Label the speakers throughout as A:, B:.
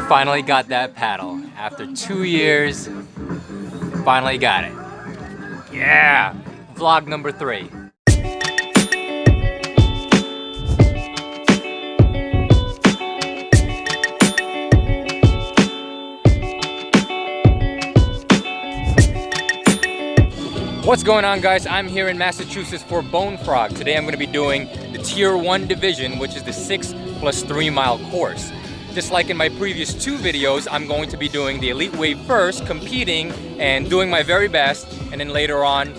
A: Finally got that paddle. After 2 years, finally got it. Yeah! Vlog number 3. What's going on, guys? I'm here in Massachusetts for Bonefrog. Today I'm going to be doing the Tier 1 division, which is the 6 plus 3 mile course. Just like in my previous 2 videos, I'm going to be doing the Elite Wave first, competing and doing my very best, and then later on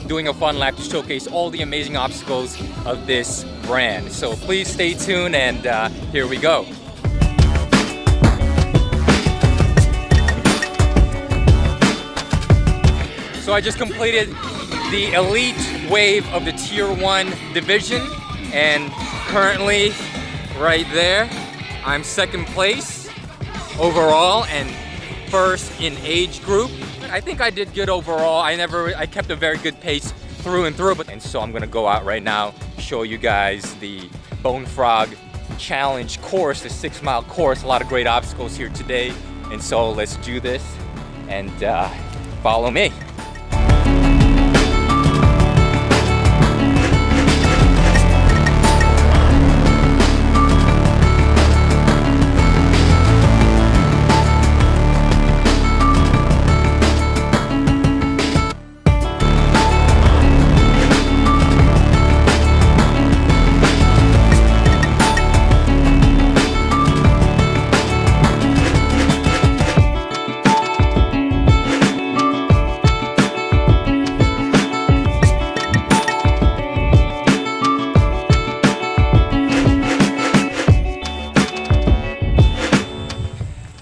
A: doing a fun lap to showcase all the amazing obstacles of this brand. So please stay tuned, and here we go. So I just completed the Elite Wave of the Tier 1 division, and currently right there I'm 2nd place overall and 1st in age group. I think I did good overall. I kept a very good pace through and through, and so I'm gonna go out right now, show you guys the Bonefrog Challenge course, the 6 mile course. A lot of great obstacles here today, and so let's do this and follow me.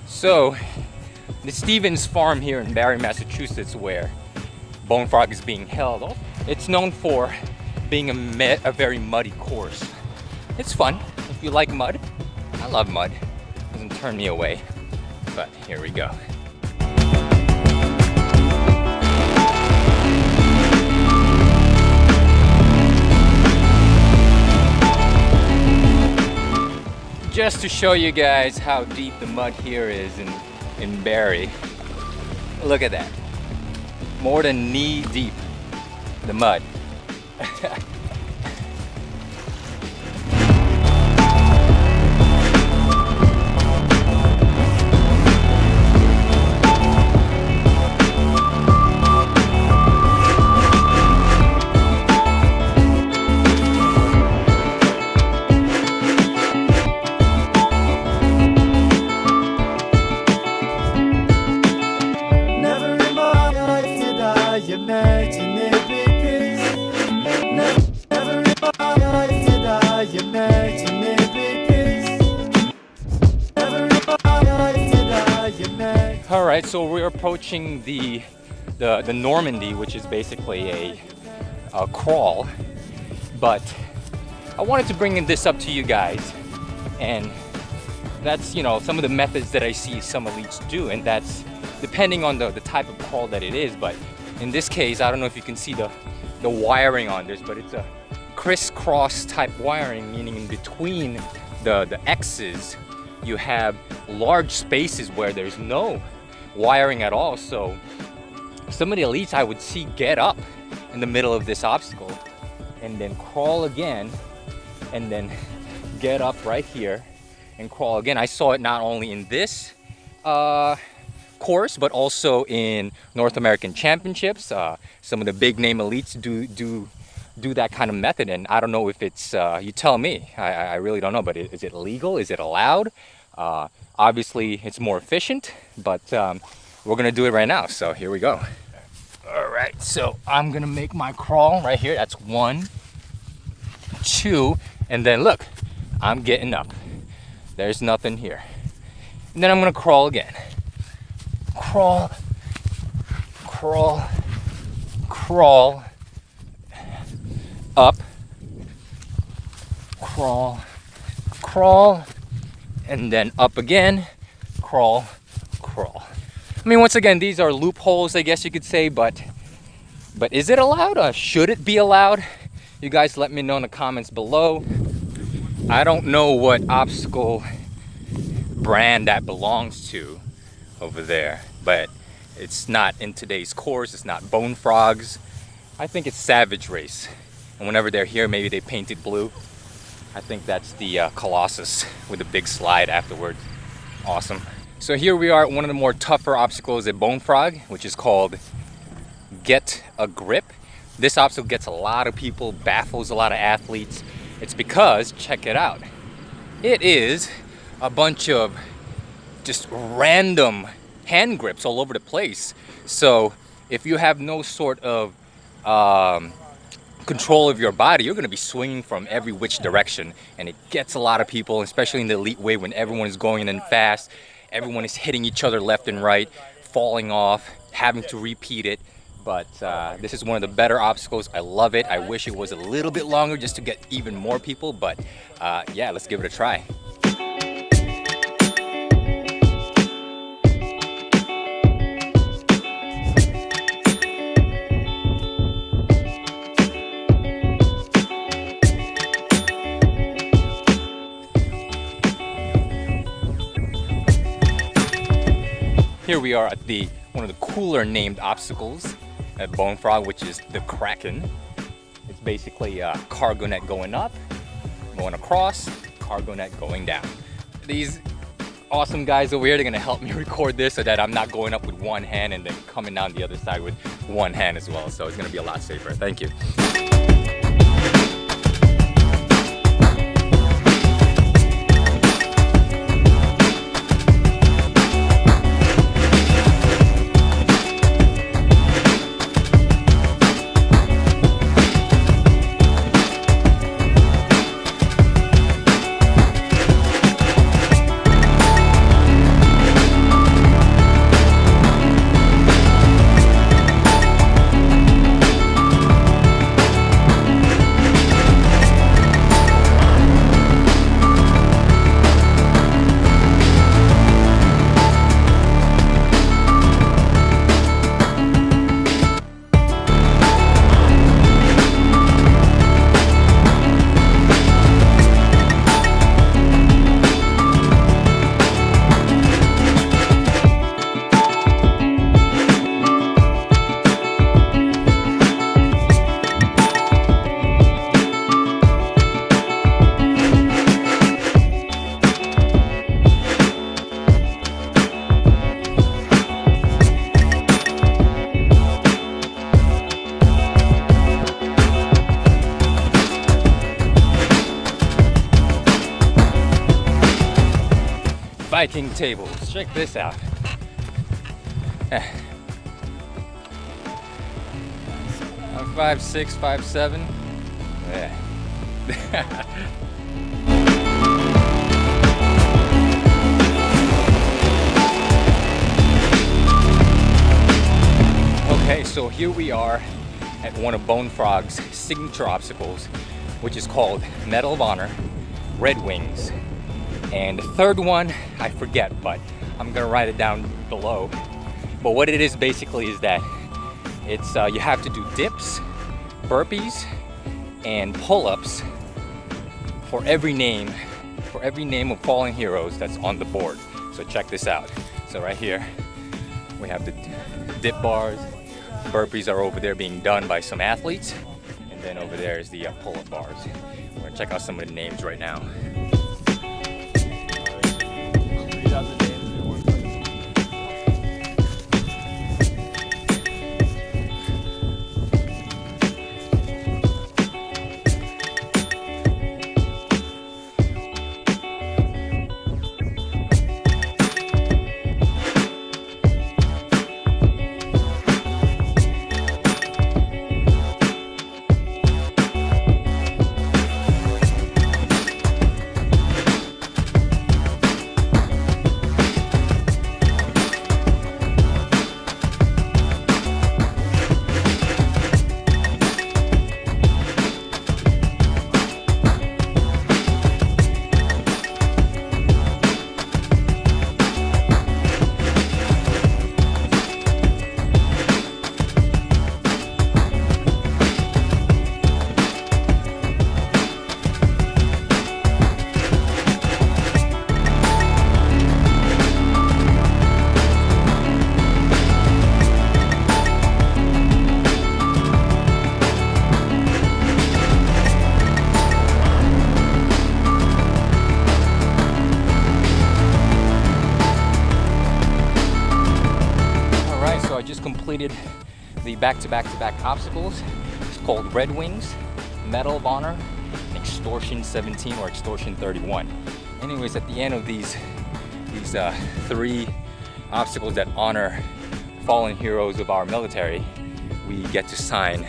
A: So, the Stevens Farm here in Barre, Massachusetts, where Bonefrog is being held, it's known for being a very muddy course. It's fun. If you like mud, I love mud. It doesn't turn me away, but here we go. Just to show you guys how deep the mud here is in Barre. Look at that. More than knee deep, the mud. All right, so we're approaching the Normandy, which is basically a crawl, but I wanted to bring this up to you guys, and that's, you know, some of the methods that I see some elites do, and that's depending on the type of crawl that it is. But in this case, I don't know if you can see the wiring on this, but it's a crisscross type wiring, meaning in between the X's you have large spaces where there's no wiring at all. So some of the elites I would see get up in the middle of this obstacle and then crawl again, and then get up right here and crawl again. I saw it not only in this course, but also in North American Championships. Some of the big name elites do that kind of method, and I don't know if it's you tell me. I really don't know, but is it legal? Is it allowed? Obviously it's more efficient, but we're gonna do it right now, so here we go. All right, so I'm gonna make my crawl right here. That's 1, 2, and then look, I'm getting up. There's nothing here. And then I'm gonna crawl again. Crawl, crawl, crawl, up, crawl, crawl, and then up again, crawl, crawl. I mean, once again, these are loopholes, I guess you could say, but is it allowed? Should it be allowed? You guys let me know in the comments below. I don't know what obstacle brand that belongs to over there, but it's not in today's course. It's not Bonefrogs. I think it's Savage Race. And whenever they're here, maybe they painted blue. I think that's the Colossus with a big slide afterwards. Awesome. So here we are at one of the more tougher obstacles at Bonefrog, which is called Get a Grip. This obstacle gets a lot of people, baffles a lot of athletes. It's because, check it out, it is a bunch of just random hand grips all over the place. So if you have no sort of control of your body, you're going to be swinging from every which direction, and it gets a lot of people, especially in the elite way when everyone is going in fast. Everyone is hitting each other left and right, falling off, having to repeat it. But this is one of the better obstacles. I love it. I wish it was a little bit longer just to get even more people, but yeah, let's give it a try. Here we are at one of the cooler named obstacles at Bonefrog, which is the Kraken. It's basically a cargo net going up, going across, cargo net going down. These awesome guys over here, they're gonna help me record this so that I'm not going up with one hand and then coming down the other side with one hand as well. So it's gonna be a lot safer. Thank you. Viking tables, check this out. 5'6", 5'7". Yeah. Okay, so here we are at one of Bonefrog's signature obstacles, which is called Medal of Honor, Red Wings. And the third one, I forget, but I'm gonna write it down below. But what it is basically is that it's you have to do dips, burpees, and pull-ups for every name of fallen heroes that's on the board. So check this out. So right here, we have the dip bars. Burpees are over there being done by some athletes. And then over there is the pull-up bars. We're gonna check out some of the names right now. completed the back-to-back-to-back obstacles. It's called Red Wings, Medal of Honor, and Extortion 17 or Extortion 31. Anyways, at the end of these 3 obstacles that honor fallen heroes of our military, we get to sign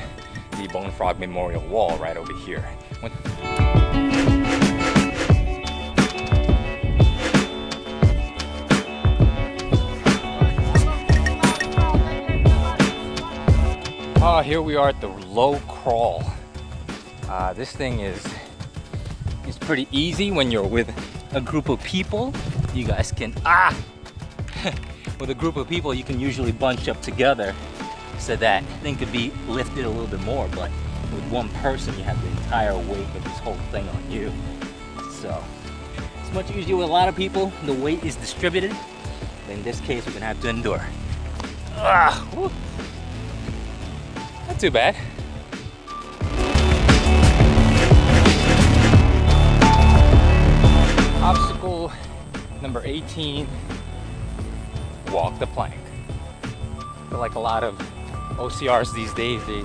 A: the Bonefrog Memorial Wall right over here. Here we are at the low crawl. This thing is pretty easy when you're with a group of people. You guys can, with a group of people you can usually bunch up together so that thing could be lifted a little bit more, but with one person you have the entire weight of this whole thing on you. So it's much easier with a lot of people. The weight is distributed. But in this case we're gonna have to endure. Not too bad. Obstacle number 18, walk the plank. I feel like a lot of OCRs these days, they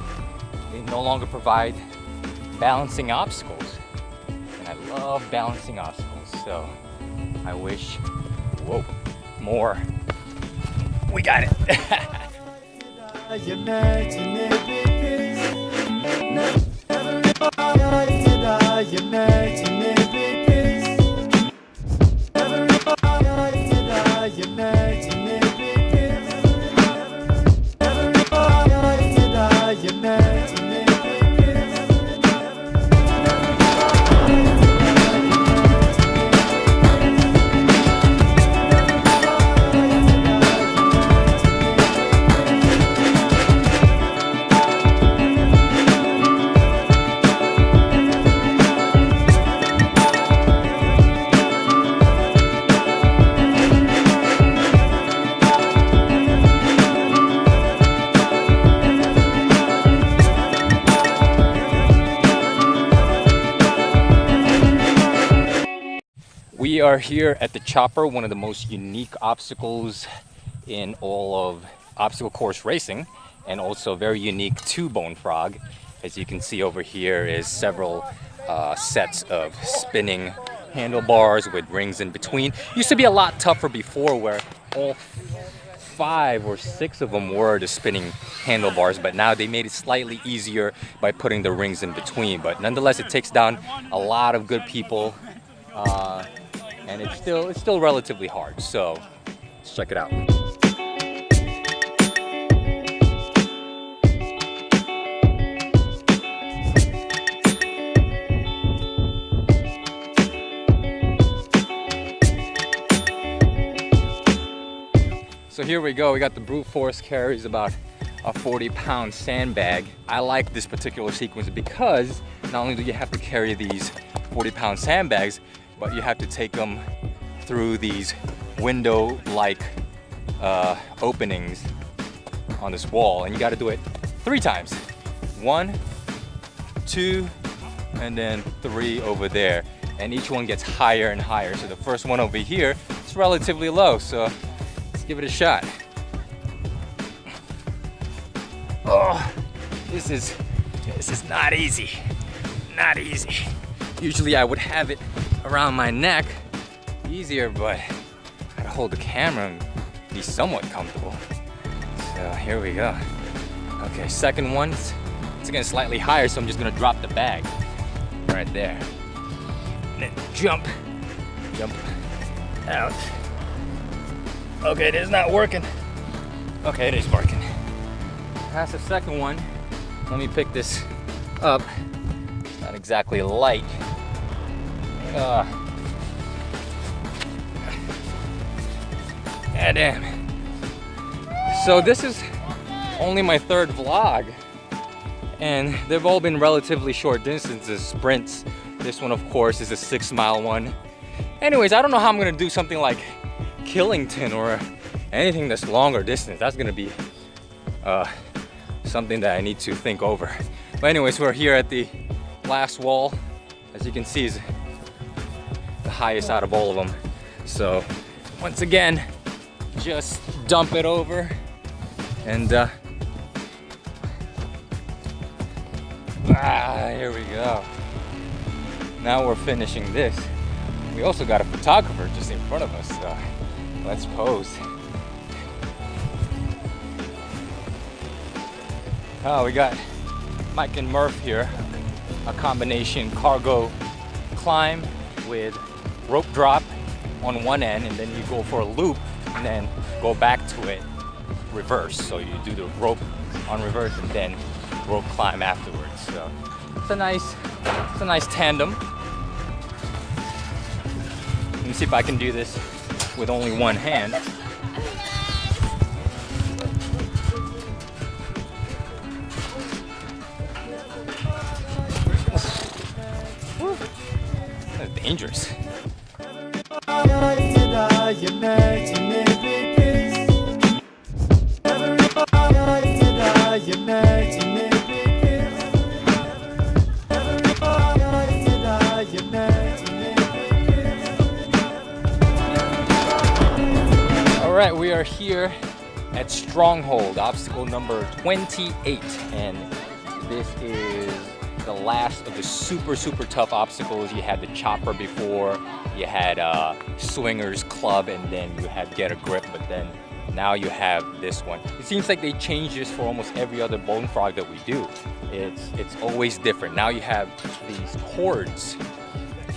A: no longer provide balancing obstacles. And I love balancing obstacles, so I wish, more. We got it. We are here at the chopper, one of the most unique obstacles in all of obstacle course racing, and also very unique to Bonefrog. As you can see over here is several sets of spinning handlebars with rings in between. Used to be a lot tougher before, where all 5 or 6 of them were the spinning handlebars, but now they made it slightly easier by putting the rings in between. But nonetheless, it takes down a lot of good people. And it's still relatively hard, so let's check it out. So here we go, we got the brute force carries about a 40-pound sandbag. I like this particular sequence because not only do you have to carry these 40-pound sandbags, but you have to take them through these window-like openings on this wall, and you got to do it 3 times. 1, 2, and then 3 over there, and each one gets higher and higher. So the first one over here is relatively low, so let's give it a shot. Oh, this is not easy. Not easy. Usually I would have it around my neck easier, but I gotta hold the camera and be somewhat comfortable. So here we go. Okay, second one, it's again slightly higher, so I'm just gonna drop the bag right there. And then jump out. Okay, it is not working. Okay, it is working. That's the second one. Let me pick this up. Not exactly light. Damn. So this is only my 3rd vlog, and they've all been relatively short distances, sprints. This one, of course, is a 6-mile one. Anyways, I don't know how I'm gonna do something like Killington or anything that's longer distance. That's gonna be something that I need to think over. But anyways, we're here at the last wall. As you can see, is the highest out of all of them. So once again, just dump it over and Here we go. Now we're finishing this. We also got a photographer just in front of us. Let's pose. Oh, we got Mike and Murph here. A combination cargo climb with rope drop on one end, and then you go for a loop and then go back to it reverse. So you do the rope on reverse and then rope climb afterwards. So it's a nice tandem. Let me see if I can do this with only one hand. That's dangerous. All right, we are here at Stronghold, obstacle number 28, and this is the last of the super tough obstacles. You had the chopper before, you had swingers club, and then you had get a grip, but then now you have this one. It seems like they change this for almost every other Bonefrog that we do. It's always different. Now you have these cords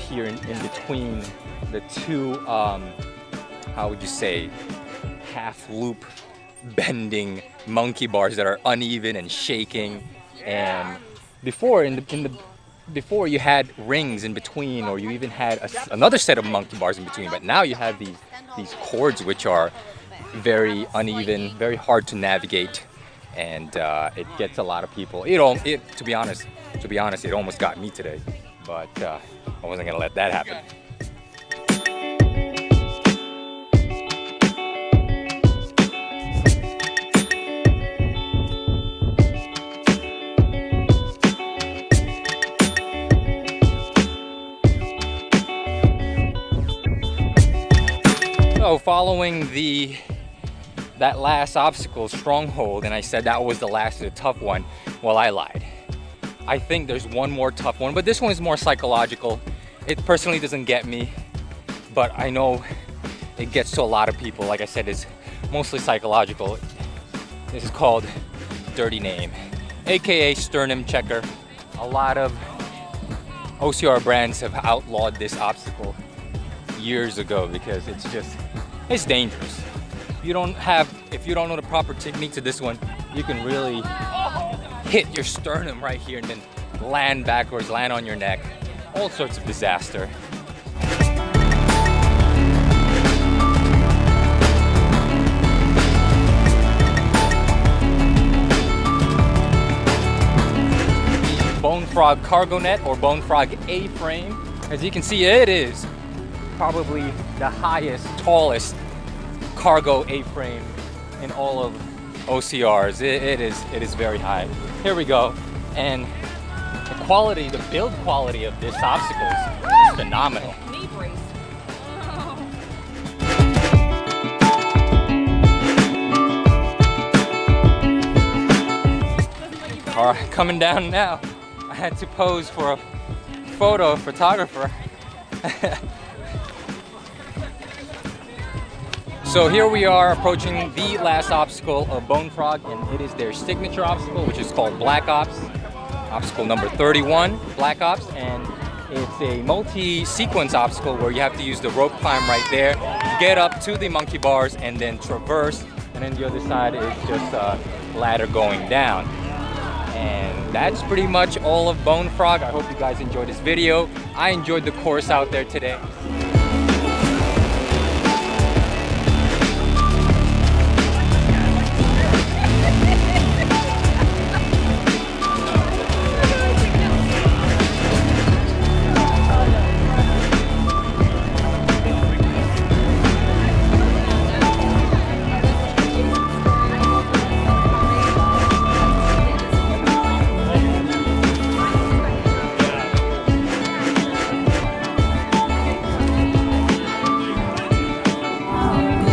A: here in between the two, how would you say, half loop bending monkey bars that are uneven and shaking. And before before you had rings in between, or you even had another set of monkey bars in between, but now you have these cords which are very uneven, very hard to navigate, and it gets a lot of people. To be honest, it almost got me today, but I wasn't gonna let that happen. So following that last obstacle, Stronghold, and I said that was the last of the tough one, well, I lied. I think there's one more tough one, but this one is more psychological. It personally doesn't get me, but I know it gets to a lot of people. Like I said, it's mostly psychological. This is called Dirty Name, aka Sternum Checker. A lot of OCR brands have outlawed this obstacle years ago because it's dangerous. If you don't know the proper technique to this one, you can really hit your sternum right here and then land backwards, land on your neck. All sorts of disaster. Bonefrog cargo net or Bonefrog A-frame. As you can see, it is probably the highest, tallest cargo A-frame in all of OCRs. It is very high. Here we go. And the build quality of this obstacle is phenomenal.
B: Knee brace.
A: All right, coming down now. I had to pose for a photographer. So here we are approaching the last obstacle of Bonefrog, and it is their signature obstacle, which is called Black Ops. Obstacle number 31, Black Ops, and it's a multi-sequence obstacle where you have to use the rope climb right there, get up to the monkey bars, and then traverse, and then the other side is just a ladder going down. And that's pretty much all of Bonefrog. I hope you guys enjoyed this video. I enjoyed the course out there today.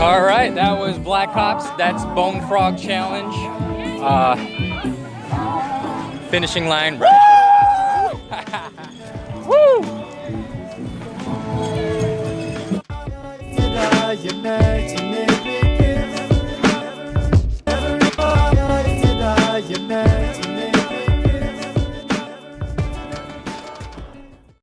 A: All right, that was Black Ops. That's Bonefrog Challenge. Finishing line right here. Woo!